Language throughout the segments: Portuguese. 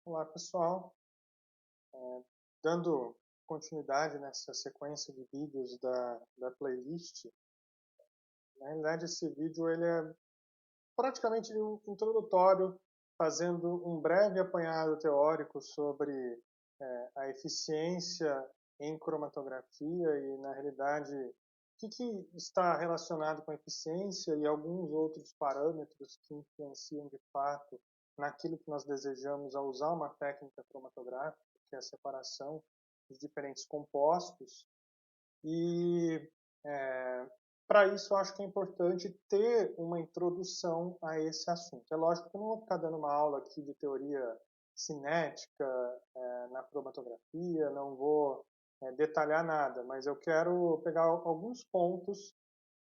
Olá, pessoal. Dando continuidade nessa sequência de vídeos da playlist, na realidade esse vídeo ele é praticamente um introdutório, fazendo um breve apanhado teórico sobre a eficiência em cromatografia e, na realidade, o que está relacionado com a eficiência e alguns outros parâmetros que influenciam de fato naquilo que nós desejamos ao usar uma técnica cromatográfica, que é a separação de diferentes compostos. E para isso eu acho que é importante ter uma introdução a esse assunto. É lógico que eu não vou ficar dando uma aula aqui de teoria cinética na cromatografia, não vou detalhar nada, mas eu quero pegar alguns pontos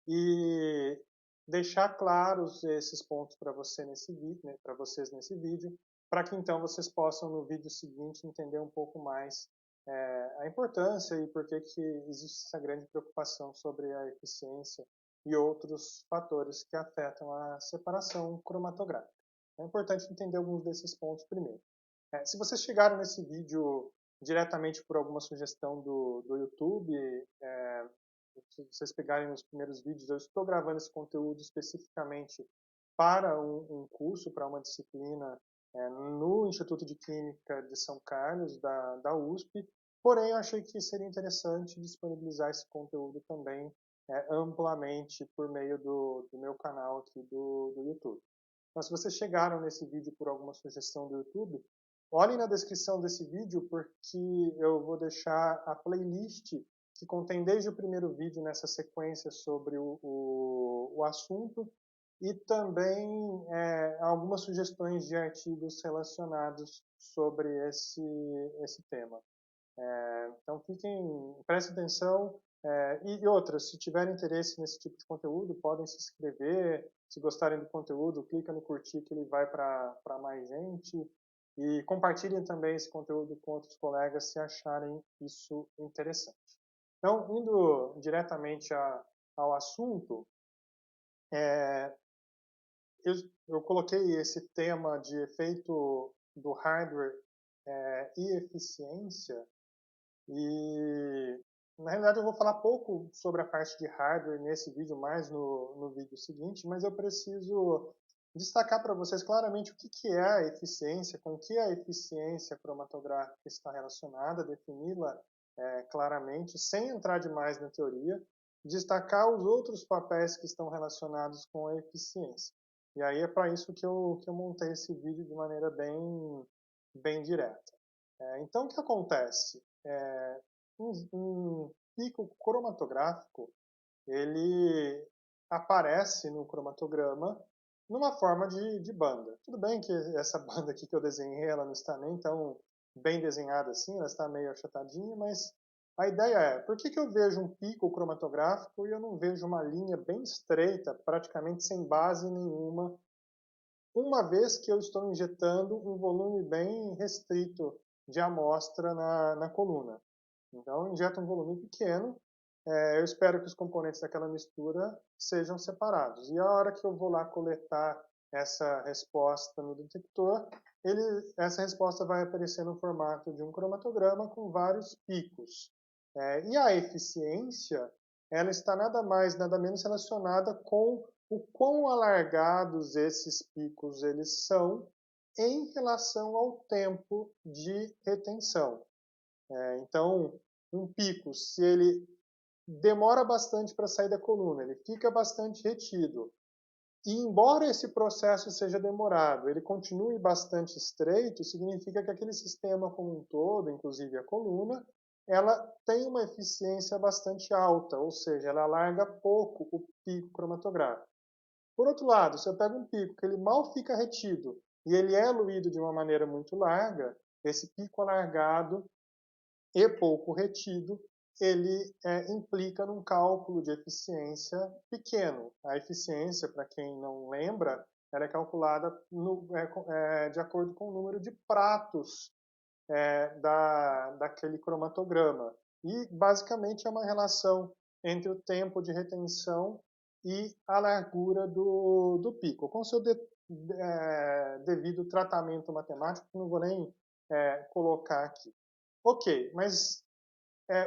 e deixar claros esses pontos para você nesse vídeo, né, para vocês nesse vídeo, para que então vocês possam no vídeo seguinte entender um pouco mais a importância e por que existe essa grande preocupação sobre a eficiência e outros fatores que afetam a separação cromatográfica. É importante entender alguns desses pontos primeiro. Se vocês chegaram nesse vídeo diretamente por alguma sugestão do YouTube, se vocês pegarem os primeiros vídeos, eu estou gravando esse conteúdo especificamente para um curso, para uma disciplina no Instituto de Química de São Carlos, da USP, porém eu achei que seria interessante disponibilizar esse conteúdo também amplamente por meio do meu canal aqui do YouTube. Então, se vocês chegaram nesse vídeo por alguma sugestão do YouTube, olhem na descrição desse vídeo, porque eu vou deixar a playlist que contém desde o primeiro vídeo nessa sequência sobre o assunto e também algumas sugestões de artigos relacionados sobre esse tema. Então prestem atenção. E outras, se tiverem interesse nesse tipo de conteúdo, podem se inscrever. Se gostarem do conteúdo, clica no curtir que ele vai para mais gente. E compartilhem também esse conteúdo com outros colegas se acharem isso interessante. Então, indo diretamente ao assunto, eu coloquei esse tema de efeito do hardware e eficiência, e na realidade eu vou falar pouco sobre a parte de hardware nesse vídeo, mais no vídeo seguinte, mas eu preciso destacar para vocês claramente o que é a eficiência, com que a eficiência cromatográfica está relacionada, defini-la claramente, sem entrar demais na teoria, destacar os outros papéis que estão relacionados com a eficiência. E aí é para isso que eu montei esse vídeo de maneira bem direta. Então, o que acontece? Um pico cromatográfico, ele aparece no cromatograma numa forma de banda. Tudo bem que essa banda aqui que eu desenhei, ela não está nem tão bem desenhada assim, ela está meio achatadinha, mas a ideia é, por que eu vejo um pico cromatográfico e eu não vejo uma linha bem estreita, praticamente sem base nenhuma, uma vez que eu estou injetando um volume bem restrito de amostra na coluna? Então, eu injeto um volume pequeno, eu espero que os componentes daquela mistura sejam separados. E a hora que eu vou lá coletar essa resposta no detector, essa resposta vai aparecer no formato de um cromatograma com vários picos. E a eficiência, ela está nada mais, nada menos relacionada com o quão alargados esses picos eles são em relação ao tempo de retenção. Então, um pico, se ele demora bastante para sair da coluna, ele fica bastante retido. E embora esse processo seja demorado, ele continue bastante estreito, significa que aquele sistema como um todo, inclusive a coluna, ela tem uma eficiência bastante alta, ou seja, ela alarga pouco o pico cromatográfico. Por outro lado, se eu pego um pico que ele mal fica retido e ele é eluído de uma maneira muito larga, esse pico alargado e pouco retido, ele implica num cálculo de eficiência pequeno. A eficiência, para quem não lembra, ela é calculada de acordo com o número de pratos daquele cromatograma. E, basicamente, é uma relação entre o tempo de retenção e a largura do pico. Como se eu devido ao tratamento matemático, que não vou nem colocar aqui. Ok, mas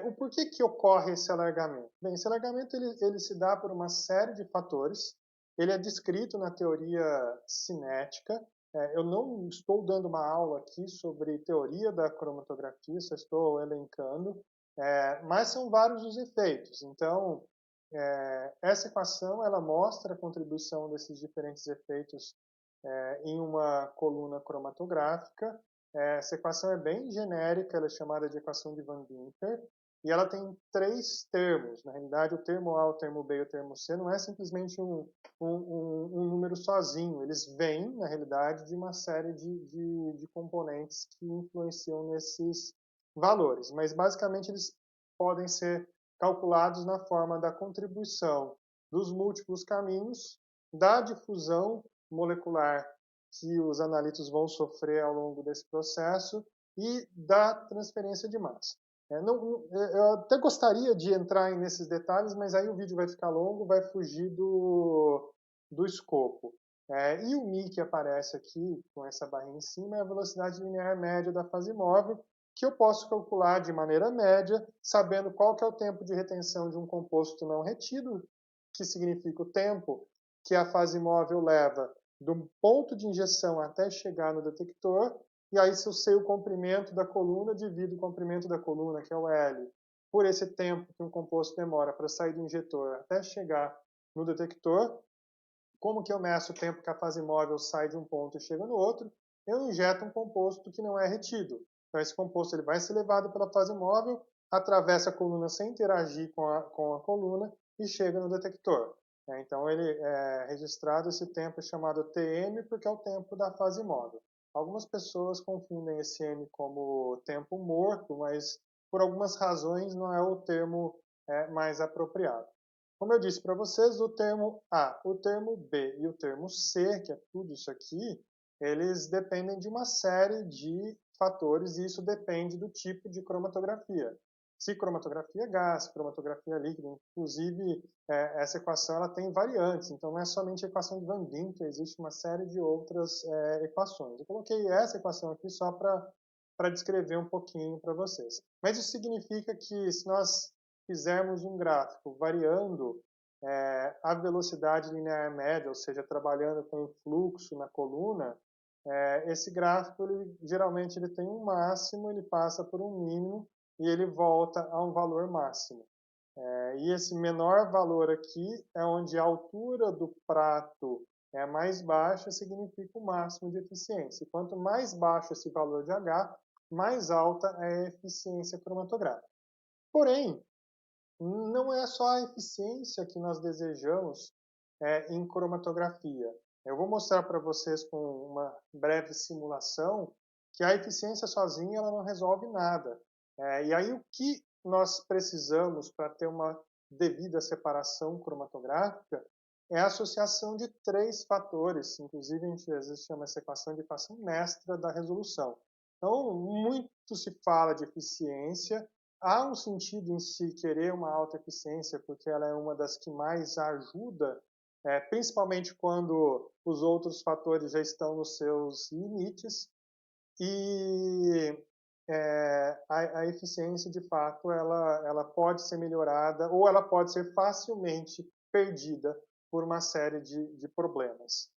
o porquê que ocorre esse alargamento? Bem, esse alargamento ele se dá por uma série de fatores. Ele é descrito na teoria cinética. Eu não estou dando uma aula aqui sobre teoria da cromatografia, só estou elencando, mas são vários os efeitos. Então, essa equação ela mostra a contribuição desses diferentes efeitos em uma coluna cromatográfica. Essa equação é bem genérica, ela é chamada de equação de Van Ginter, e ela tem três termos. Na realidade, o termo A, o termo B e o termo C não é simplesmente um número sozinho. Eles vêm, na realidade, de uma série de componentes que influenciam nesses valores. Mas, basicamente, eles podem ser calculados na forma da contribuição dos múltiplos caminhos, da difusão molecular que os analitos vão sofrer ao longo desse processo e da transferência de massa. Eu até gostaria de entrar nesses detalhes, mas aí o vídeo vai ficar longo, vai fugir do escopo. E o μ que aparece aqui, com essa barrinha em cima, é a velocidade linear média da fase móvel, que eu posso calcular de maneira média, sabendo qual que é o tempo de retenção de um composto não retido, que significa o tempo que a fase móvel leva do ponto de injeção até chegar no detector, e aí se eu sei o comprimento da coluna, divido o comprimento da coluna, que é o L, por esse tempo que um composto demora para sair do injetor até chegar no detector. Como que eu meço o tempo que a fase móvel sai de um ponto e chega no outro? Eu injeto um composto que não é retido. Então esse composto ele vai ser levado pela fase móvel, atravessa a coluna sem interagir com a coluna e chega no detector. Então ele é registrado esse tempo chamado Tm, porque é o tempo da fase móvel. Algumas pessoas confundem esse m como tempo morto, mas por algumas razões não é o termo mais apropriado. Como eu disse para vocês, o termo A, o termo B e o termo C, que é tudo isso aqui, eles dependem de uma série de fatores e isso depende do tipo de cromatografia. Se cromatografia é gás, cromatografia líquida, inclusive essa equação ela tem variantes, então não é somente a equação de Van Ginter, existe uma série de outras equações. Eu coloquei essa equação aqui só para descrever um pouquinho para vocês. Mas isso significa que se nós fizermos um gráfico variando a velocidade linear média, ou seja, trabalhando com o fluxo na coluna, esse gráfico geralmente ele tem um máximo, ele passa por um mínimo e ele volta a um valor máximo. E esse menor valor aqui é onde a altura do prato é mais baixa, significa o máximo de eficiência. E quanto mais baixo esse valor de H, mais alta é a eficiência cromatográfica. Porém, não é só a eficiência que nós desejamos em cromatografia. Eu vou mostrar para vocês com uma breve simulação que a eficiência sozinha ela não resolve nada. E aí o que nós precisamos para ter uma devida separação cromatográfica é a associação de três fatores. Inclusive, a gente às vezes chama essa equação de equação mestra da resolução. Então, muito se fala de eficiência. Há um sentido em si querer uma alta eficiência, porque ela é uma das que mais ajuda, principalmente quando os outros fatores já estão nos seus limites. E a eficiência, de fato, ela pode ser melhorada ou ela pode ser facilmente perdida por uma série de problemas.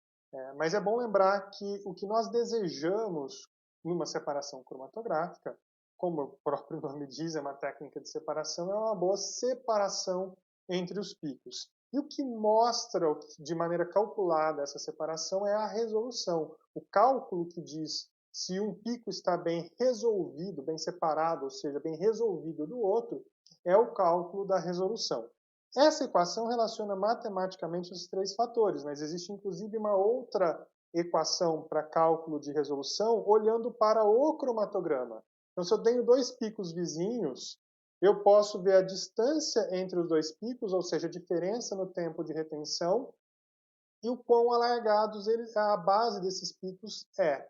Mas é bom lembrar que o que nós desejamos numa separação cromatográfica, como o próprio nome diz, é uma técnica de separação, é uma boa separação entre os picos. E o que mostra de maneira calculada essa separação é a resolução. O cálculo que diz se um pico está bem resolvido, bem separado, ou seja, bem resolvido do outro, é o cálculo da resolução. Essa equação relaciona matematicamente os três fatores, mas existe inclusive uma outra equação para cálculo de resolução olhando para o cromatograma. Então, se eu tenho dois picos vizinhos, eu posso ver a distância entre os dois picos, ou seja, a diferença no tempo de retenção, e o quão alargados a base desses picos é.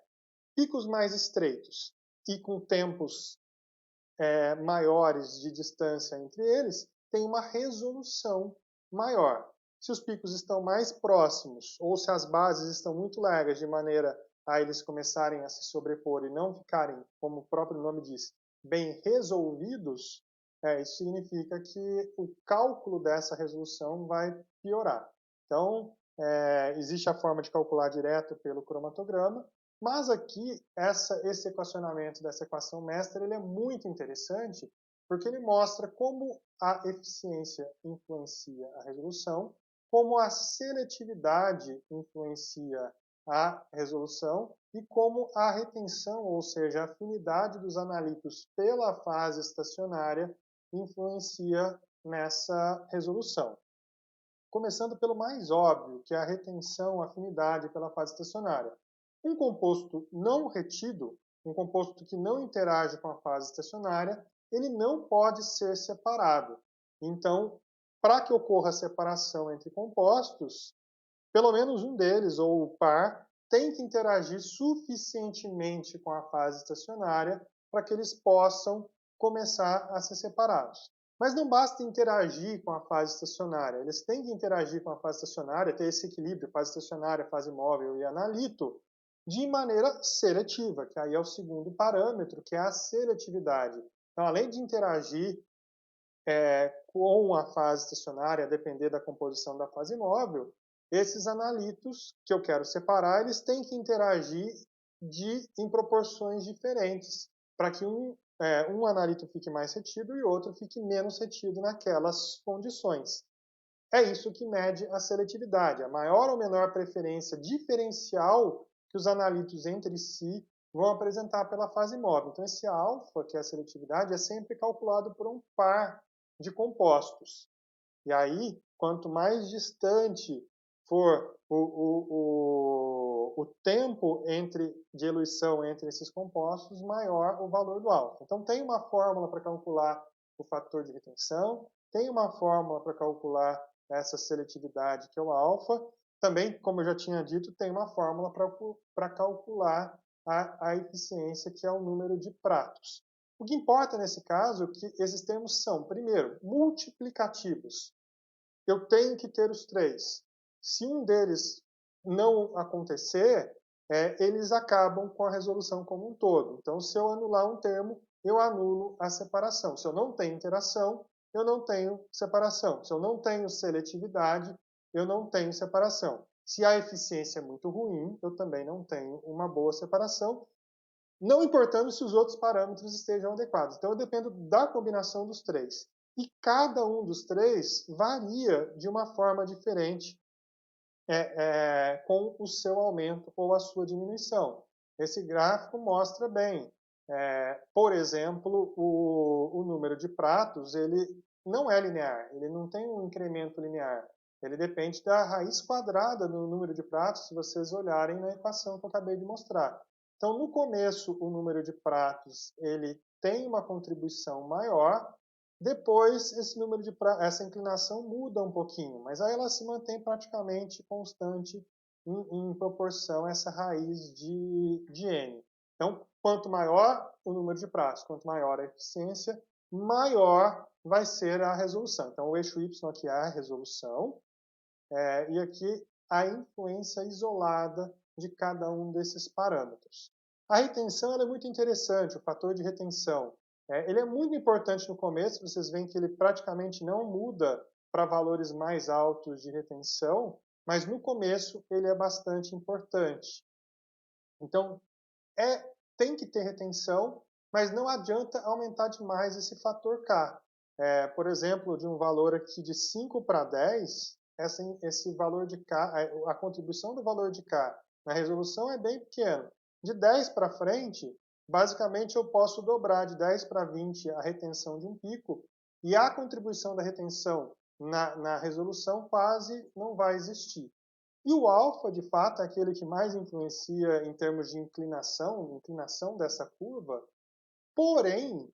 Picos mais estreitos e com tempos maiores de distância entre eles, tem uma resolução maior. Se os picos estão mais próximos, ou se as bases estão muito largas, de maneira a eles começarem a se sobrepor e não ficarem, como o próprio nome diz, bem resolvidos, isso significa que o cálculo dessa resolução vai piorar. Então, existe a forma de calcular direto pelo cromatograma, mas aqui esse equacionamento dessa equação mestra ele é muito interessante, porque ele mostra como a eficiência influencia a resolução, como a seletividade influencia a resolução e como a retenção, ou seja, a afinidade dos analitos pela fase estacionária influencia nessa resolução. Começando pelo mais óbvio, que é a retenção, a afinidade pela fase estacionária. Um composto não retido, um composto que não interage com a fase estacionária, ele não pode ser separado. Então, para que ocorra a separação entre compostos, pelo menos um deles, ou o par, tem que interagir suficientemente com a fase estacionária para que eles possam começar a ser separados. Mas não basta interagir com a fase estacionária, eles têm que interagir com a fase estacionária, ter esse equilíbrio, fase estacionária, fase móvel e analito, de maneira seletiva, que aí é o segundo parâmetro, que é a seletividade. Então, além de interagir com a fase estacionária, a depender da composição da fase móvel, esses analitos que eu quero separar, eles têm que interagir em proporções diferentes, para que um analito fique mais retido e outro fique menos retido naquelas condições. É isso que mede a seletividade, a maior ou menor preferência diferencial que os analitos entre si vão apresentar pela fase móvel. Então, esse alfa, que é a seletividade, é sempre calculado por um par de compostos. E aí, quanto mais distante for o tempo de eluição entre esses compostos, maior o valor do alfa. Então, tem uma fórmula para calcular o fator de retenção, tem uma fórmula para calcular essa seletividade, que é o alfa. Também, como eu já tinha dito, tem uma fórmula para calcular a eficiência, que é o número de pratos. O que importa nesse caso é que esses termos são, primeiro, multiplicativos. Eu tenho que ter os três. Se um deles não acontecer, eles acabam com a resolução como um todo. Então, se eu anular um termo, eu anulo a separação. Se eu não tenho interação, eu não tenho separação. Se eu não tenho seletividade, eu não tenho separação. Se a eficiência é muito ruim, eu também não tenho uma boa separação, não importando se os outros parâmetros estejam adequados. Então, eu dependo da combinação dos três. E cada um dos três varia de uma forma diferente com o seu aumento ou a sua diminuição. Esse gráfico mostra bem, por exemplo, o número de pratos, ele não é linear, ele não tem um incremento linear. Ele depende da raiz quadrada do número de pratos, se vocês olharem na equação que eu acabei de mostrar. Então, no começo, o número de pratos ele tem uma contribuição maior, depois essa inclinação muda um pouquinho, mas aí ela se mantém praticamente constante em proporção a essa raiz de n. Então, quanto maior o número de pratos, quanto maior a eficiência, maior vai ser a resolução. Então, o eixo y aqui é a resolução, e aqui a influência isolada de cada um desses parâmetros. A retenção é muito interessante, o fator de retenção. Ele é muito importante no começo, vocês veem que ele praticamente não muda para valores mais altos de retenção, mas no começo ele é bastante importante. Então, tem que ter retenção, mas não adianta aumentar demais esse fator K. Por exemplo, de um valor aqui de 5 para 10, esse valor de K, a contribuição do valor de K na resolução é bem pequena. De 10 para frente, basicamente eu posso dobrar de 10 para 20 a retenção de um pico, e a contribuição da retenção na resolução quase não vai existir. E o alfa, de fato, é aquele que mais influencia em termos de inclinação dessa curva, porém,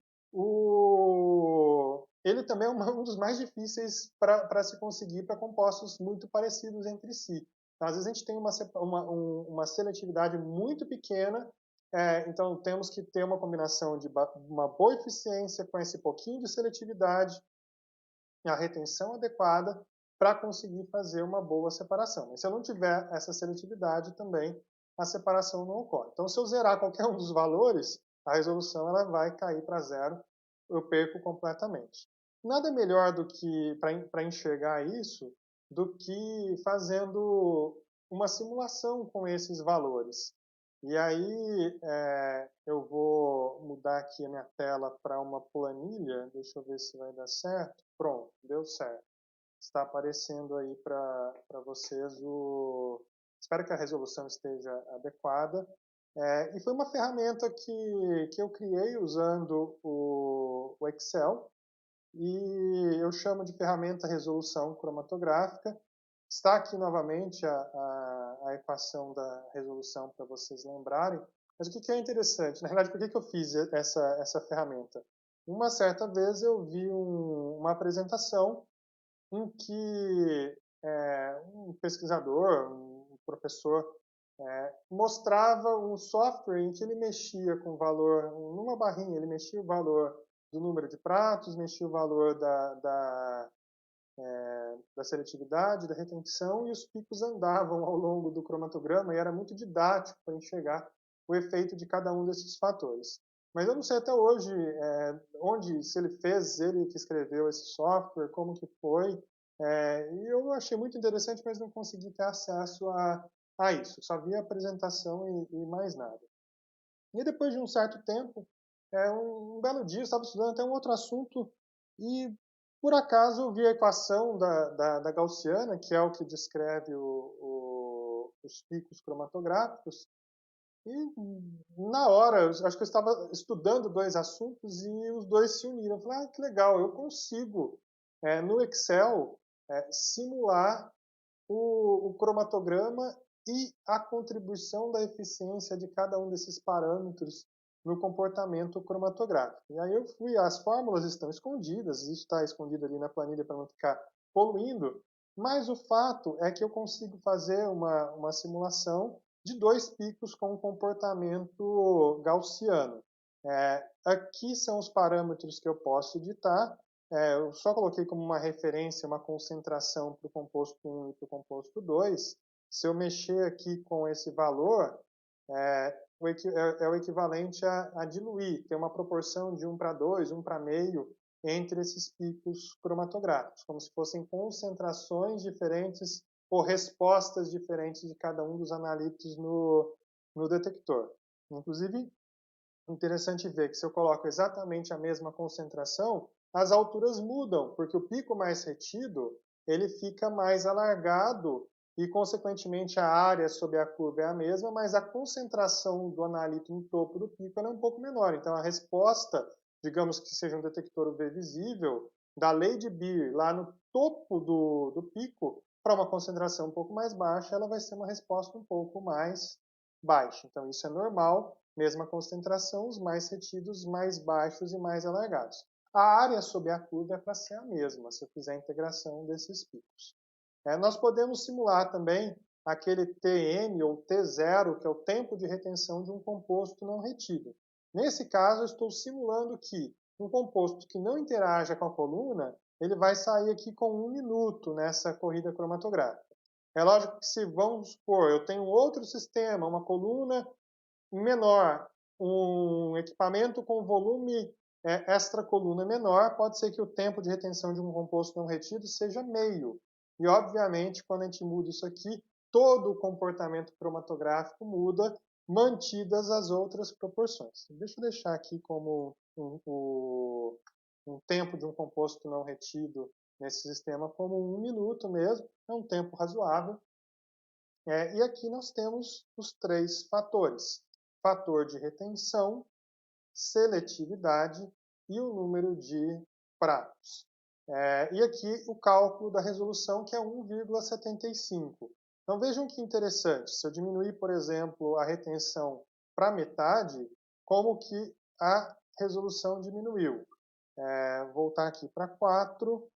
ele também é um dos mais difíceis para se conseguir para compostos muito parecidos entre si. Então, às vezes a gente tem uma seletividade muito pequena, então temos que ter uma combinação de uma boa eficiência com esse pouquinho de seletividade, a retenção adequada, para conseguir fazer uma boa separação. Mas se eu não tiver essa seletividade também, a separação não ocorre. Então, se eu zerar qualquer um dos valores, a resolução ela vai cair para zero, eu perco completamente. Nada melhor do que para enxergar isso do que fazendo uma simulação com esses valores. E aí eu vou mudar aqui a minha tela para uma planilha. Deixa eu ver se vai dar certo. Pronto, deu certo. Está aparecendo aí para vocês o... Espero que a resolução esteja adequada. E foi uma ferramenta que eu criei usando o Excel. E eu chamo de ferramenta resolução cromatográfica. Está aqui novamente a equação da resolução para vocês lembrarem. Mas o que é interessante? Na verdade, por que eu fiz essa ferramenta? Uma certa vez eu vi uma apresentação em que um pesquisador, um professor, mostrava um software em que ele mexia com o valor, numa barrinha, ele mexia o valor do número de pratos, mexia o valor da seletividade, da retenção, e os picos andavam ao longo do cromatograma e era muito didático para enxergar o efeito de cada um desses fatores. Mas eu não sei até hoje onde, se ele fez, ele que escreveu esse software, como que foi. E eu achei muito interessante, mas não consegui ter acesso a isso. Só vi a apresentação e mais nada. E depois de um certo tempo, um belo dia, eu estava estudando até um outro assunto e, por acaso, eu vi a equação da gaussiana, que é o que descreve os picos cromatográficos. E, na hora, acho que eu estava estudando dois assuntos e os dois se uniram. Eu falei, que legal, eu consigo, no Excel, simular o cromatograma e a contribuição da eficiência de cada um desses parâmetros no comportamento cromatográfico. E aí eu fui, as fórmulas estão escondidas, isso está escondido ali na planilha para não ficar poluindo, mas o fato é que eu consigo fazer uma simulação de dois picos com comportamento gaussiano. Aqui são os parâmetros que eu posso editar. Eu só coloquei como uma referência uma concentração para o composto 1 e para o composto 2. Se eu mexer aqui com esse valor, é o equivalente a diluir, ter uma proporção de 1 para 2, 1 para meio entre esses picos cromatográficos, como se fossem concentrações diferentes ou respostas diferentes de cada um dos analíticos no detector. Inclusive, interessante ver que se eu coloco exatamente a mesma concentração, as alturas mudam, porque o pico mais retido ele fica mais alargado e, consequentemente, a área sob a curva é a mesma, mas a concentração do analito no topo do pico é um pouco menor. Então, a resposta, digamos que seja um detector UV visível, da lei de Beer lá no topo do pico, para uma concentração um pouco mais baixa, ela vai ser uma resposta um pouco mais baixa. Então, isso é normal, mesma concentração, os mais retidos mais baixos e mais alargados. A área sob a curva é para ser a mesma, se eu fizer a integração desses picos. Nós podemos simular também aquele Tm ou T0, que é o tempo de retenção de um composto não retido. Nesse caso, eu estou simulando que um composto que não interaja com a coluna, ele vai sair aqui com 1 minuto nessa corrida cromatográfica. É lógico que se, vamos supor, eu tenho outro sistema, uma coluna menor, um equipamento com volume extra coluna menor, pode ser que o tempo de retenção de um composto não retido seja meio. E, obviamente, quando a gente muda isso aqui, todo o comportamento cromatográfico muda, mantidas as outras proporções. Deixa eu deixar aqui como um tempo de um composto não retido nesse sistema como 1 minuto mesmo, é um tempo razoável. E aqui nós temos os 3 fatores: fator de retenção, seletividade e o número de pratos. E aqui o cálculo da resolução, que é 1,75. Então vejam que interessante, se eu diminuir, por exemplo, a retenção para metade, como que a resolução diminuiu. Voltar aqui para 4,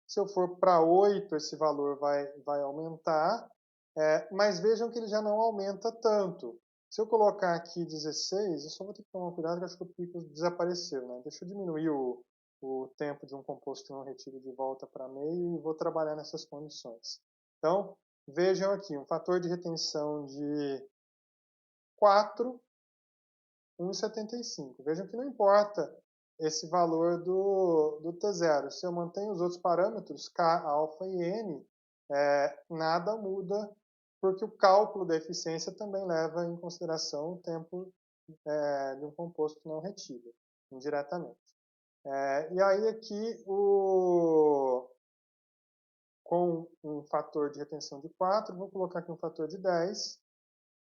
se eu for para 8, esse valor vai aumentar, mas vejam que ele já não aumenta tanto. Se eu colocar aqui 16, eu só vou ter que tomar cuidado, que acho que o pico desapareceu. Deixa eu diminuir o tempo de um composto não retido de volta para meio e vou trabalhar nessas condições. Então, vejam aqui, um fator de retenção de 4, 1,75. Vejam que não importa esse valor do T0. Se eu mantenho os outros parâmetros, K, alfa e N, nada muda, porque o cálculo da eficiência também leva em consideração o tempo de um composto não retido, indiretamente. E aí aqui, com um fator de retenção de 4, vou colocar aqui um fator de 10,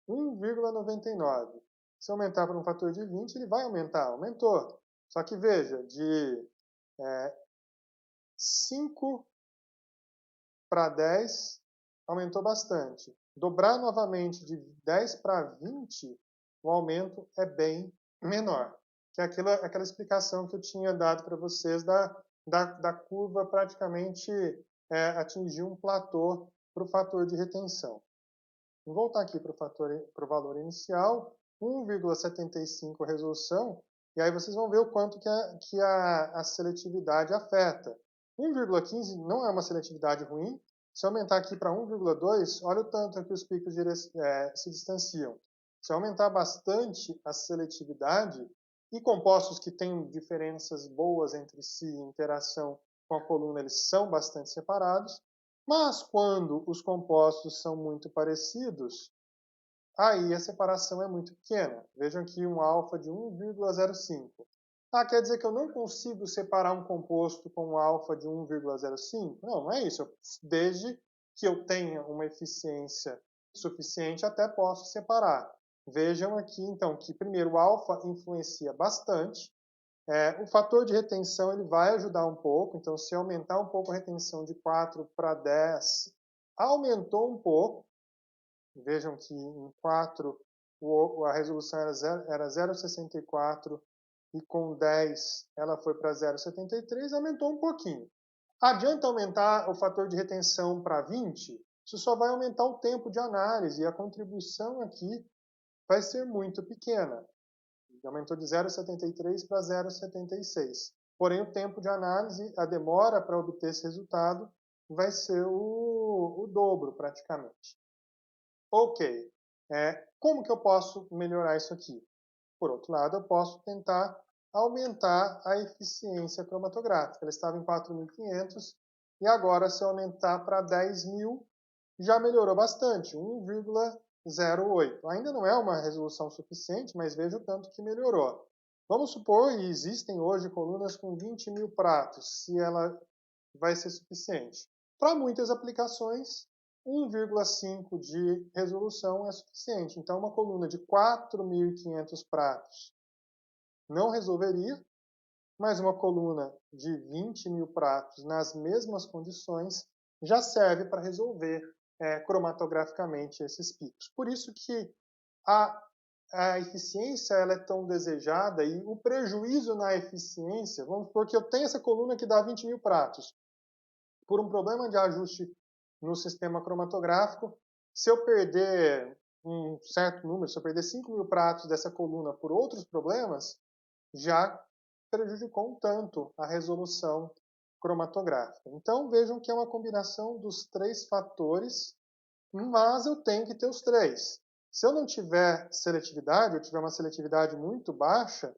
1,99. Se aumentar para um fator de 20, ele vai aumentar. Aumentou. Só que veja, de 5 para 10, aumentou bastante. Dobrar novamente de 10 para 20, o aumento é bem menor. Que é aquela explicação que eu tinha dado para vocês da curva praticamente atingir um platô para o fator de retenção. Vou voltar aqui para o valor inicial, 1,75 resolução, e aí vocês vão ver o quanto que a seletividade afeta. 1,15 não é uma seletividade ruim. Se eu aumentar aqui para 1,2, olha o tanto que os picos se distanciam. Se eu aumentar bastante a seletividade, e compostos que têm diferenças boas entre si, interação com a coluna, eles são bastante separados. Mas quando os compostos são muito parecidos, aí a separação é muito pequena. Vejam aqui um alfa de 1,05. Quer dizer que eu não consigo separar um composto com um alfa de 1,05? Não, não é isso. Desde que eu tenha uma eficiência suficiente, até posso separar. Vejam aqui, então, que primeiro o alfa influencia bastante. O fator de retenção ele vai ajudar um pouco, então se aumentar um pouco a retenção de 4 para 10, aumentou um pouco. Vejam que em 4 a resolução era 0,64 e com 10 ela foi para 0,73, aumentou um pouquinho. Adianta aumentar o fator de retenção para 20? Isso só vai aumentar o tempo de análise e a contribuição aqui vai ser muito pequena. Aumentou de 0,73 para 0,76. Porém, o tempo de análise, a demora para obter esse resultado, vai ser o dobro, praticamente. Ok. Como que eu posso melhorar isso aqui? Por outro lado, eu posso tentar aumentar a eficiência cromatográfica. Ela estava em 4.500 e agora, se eu aumentar para 10.000, já melhorou bastante, 1,08. Ainda não é uma resolução suficiente, mas veja o tanto que melhorou. Vamos supor, e existem hoje colunas com 20.000 pratos, se ela vai ser suficiente. Para muitas aplicações, 1,5 de resolução é suficiente. Então, uma coluna de 4.500 pratos não resolveria, mas uma coluna de 20.000 pratos nas mesmas condições já serve para resolver cromatograficamente esses picos. Por isso que a eficiência ela é tão desejada e o prejuízo na eficiência, vamos supor que eu tenho essa coluna que dá 20.000 pratos. Por um problema de ajuste no sistema cromatográfico, se eu perder um certo número, se eu perder 5.000 pratos dessa coluna por outros problemas, já prejudicou um tanto a resolução cromatográfica. Então, vejam que é uma combinação dos 3 fatores, mas eu tenho que ter os 3. Se eu não tiver seletividade, eu tiver uma seletividade muito baixa,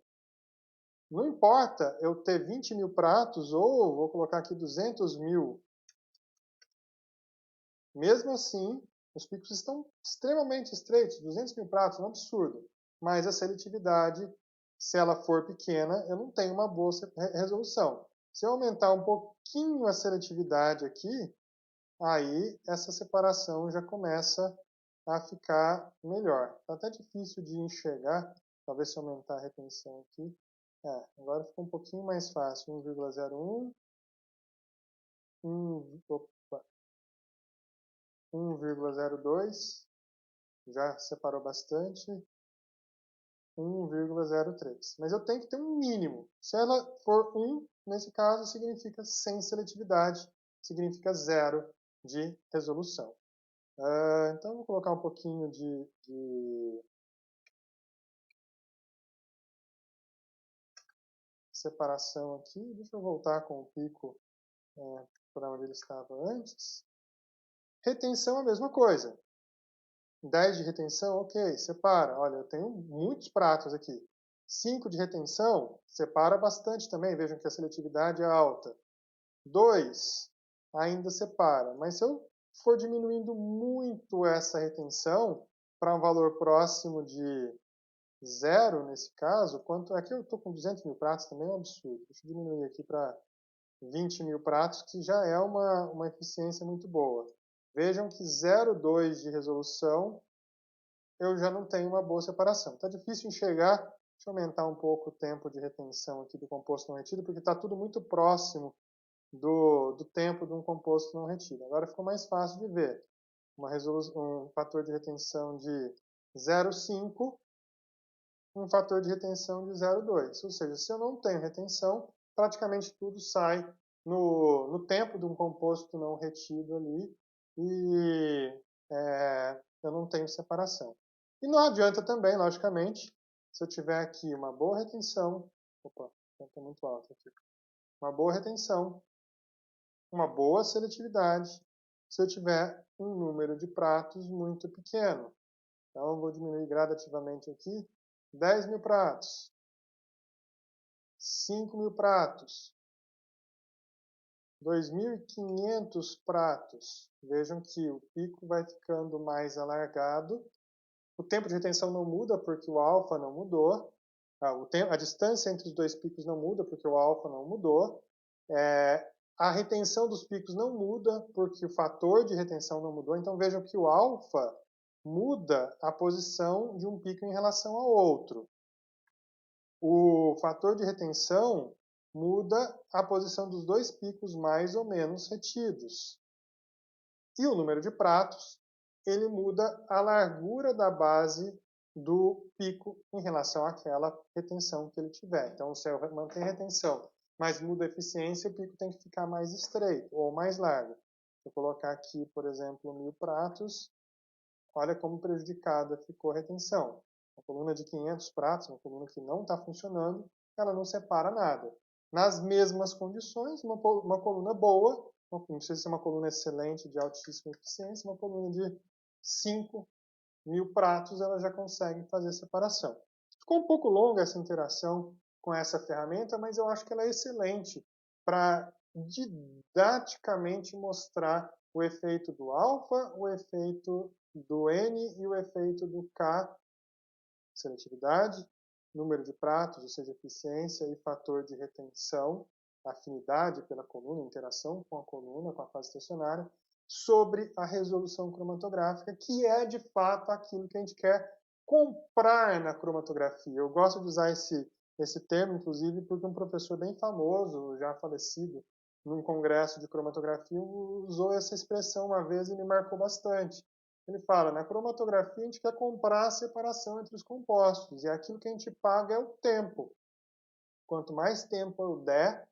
não importa eu ter 20.000 pratos ou, vou colocar aqui, 200.000. Mesmo assim, os picos estão extremamente estreitos, 200.000 pratos, é um absurdo. Mas a seletividade, se ela for pequena, eu não tenho uma boa resolução. Se eu aumentar um pouquinho a seletividade aqui, aí essa separação já começa a ficar melhor. Está até difícil de enxergar, talvez se eu aumentar a retenção aqui. Agora ficou um pouquinho mais fácil, 1,01, 1,02, já separou bastante, 1,03. Mas eu tenho que ter um mínimo. Se ela for 1, nesse caso, significa sem seletividade, significa 0 de resolução. Então, eu vou colocar um pouquinho de separação aqui. Deixa eu voltar com o pico para onde ele estava antes. Retenção é a mesma coisa. 10 de retenção, ok, separa. Olha, eu tenho muitos pratos aqui. 5 de retenção, separa bastante também. Vejam que a seletividade é alta. 2 ainda separa. Mas se eu for diminuindo muito essa retenção para um valor próximo de 0, nesse caso, quanto é que eu estou com 200 mil pratos? Também é um absurdo. Deixa eu diminuir aqui para 20 mil pratos, que já é uma eficiência muito boa. Vejam que 0,2 de resolução eu já não tenho uma boa separação. Está difícil enxergar. Deixa eu aumentar um pouco o tempo de retenção aqui do composto não retido, porque está tudo muito próximo do tempo de um composto não retido. Agora ficou mais fácil de ver. Um fator de retenção de 0,5, um fator de retenção de 0,2. Ou seja, se eu não tenho retenção, praticamente tudo sai no tempo de um composto não retido ali e eu não tenho separação. E não adianta também, logicamente, se eu tiver aqui uma boa retenção, está muito alto aqui, uma boa retenção, uma boa seletividade, se eu tiver um número de pratos muito pequeno. Então, eu vou diminuir gradativamente aqui, 10 mil pratos, 5 mil pratos, 2.500 pratos. Vejam que o pico vai ficando mais alargado. O tempo de retenção não muda porque o alfa não mudou. A distância entre os dois picos não muda porque o alfa não mudou. A retenção dos picos não muda porque o fator de retenção não mudou. Então vejam que o alfa muda a posição de um pico em relação ao outro. O fator de retenção muda a posição dos dois picos mais ou menos retidos. E o número de pratos, ele muda a largura da base do pico em relação àquela retenção que ele tiver. Então, se eu manter retenção, mas muda a eficiência, o pico tem que ficar mais estreito ou mais largo. Se eu colocar aqui, por exemplo, 1.000 pratos, olha como prejudicada ficou a retenção. Uma coluna de 500 pratos, uma coluna que não está funcionando, ela não separa nada. Nas mesmas condições, uma coluna boa, não precisa ser uma coluna excelente de altíssima eficiência, uma coluna de 5.000 pratos, ela já consegue fazer separação. Ficou um pouco longa essa interação com essa ferramenta, mas eu acho que ela é excelente para didaticamente mostrar o efeito do alfa, o efeito do N e o efeito do K, seletividade, número de pratos, ou seja, eficiência e fator de retenção, afinidade pela coluna, interação com a coluna, com a fase estacionária, sobre a resolução cromatográfica, que é de fato aquilo que a gente quer comprar na cromatografia. Eu gosto de usar esse termo, inclusive, porque um professor bem famoso, já falecido, num congresso de cromatografia, usou essa expressão uma vez e me marcou bastante. Ele fala, na cromatografia a gente quer comprar a separação entre os compostos, e aquilo que a gente paga é o tempo. Quanto mais tempo eu der,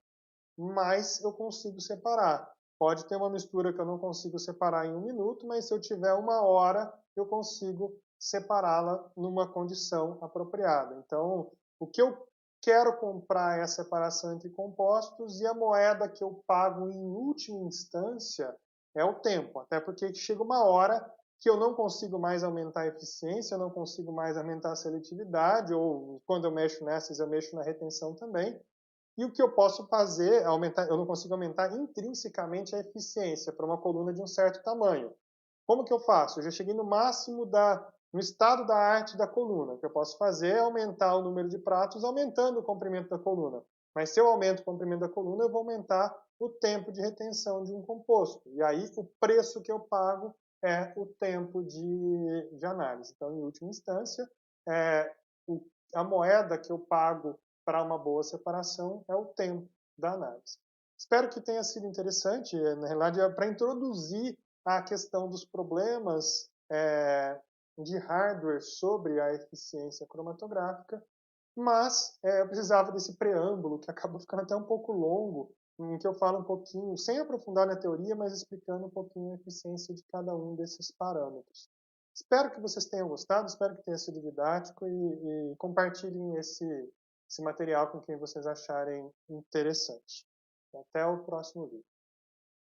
mais eu consigo separar. Pode ter uma mistura que eu não consigo separar em 1 minuto, mas se eu tiver 1 hora, eu consigo separá-la numa condição apropriada. Então, o que eu quero comprar é a separação entre compostos, e a moeda que eu pago em última instância é o tempo, até porque chega uma hora que eu não consigo mais aumentar a eficiência, eu não consigo mais aumentar a seletividade, ou quando eu mexo nessas, eu mexo na retenção também. E o que eu posso fazer, eu não consigo aumentar intrinsecamente a eficiência para uma coluna de um certo tamanho. Como que eu faço? Eu já cheguei no máximo no estado da arte da coluna. O que eu posso fazer é aumentar o número de pratos aumentando o comprimento da coluna. Mas se eu aumento o comprimento da coluna, eu vou aumentar o tempo de retenção de um composto. E aí o preço que eu pago é o tempo de análise. Então, em última instância, a moeda que eu pago para uma boa separação é o tempo da análise. Espero que tenha sido interessante, na realidade, para introduzir a questão dos problemas de hardware sobre a eficiência cromatográfica, mas eu precisava desse preâmbulo, que acabou ficando até um pouco longo, em que eu falo um pouquinho, sem aprofundar na teoria, mas explicando um pouquinho a eficiência de cada um desses parâmetros. Espero que vocês tenham gostado, espero que tenha sido didático e compartilhem esse esse material com quem vocês acharem interessante. Até o próximo vídeo.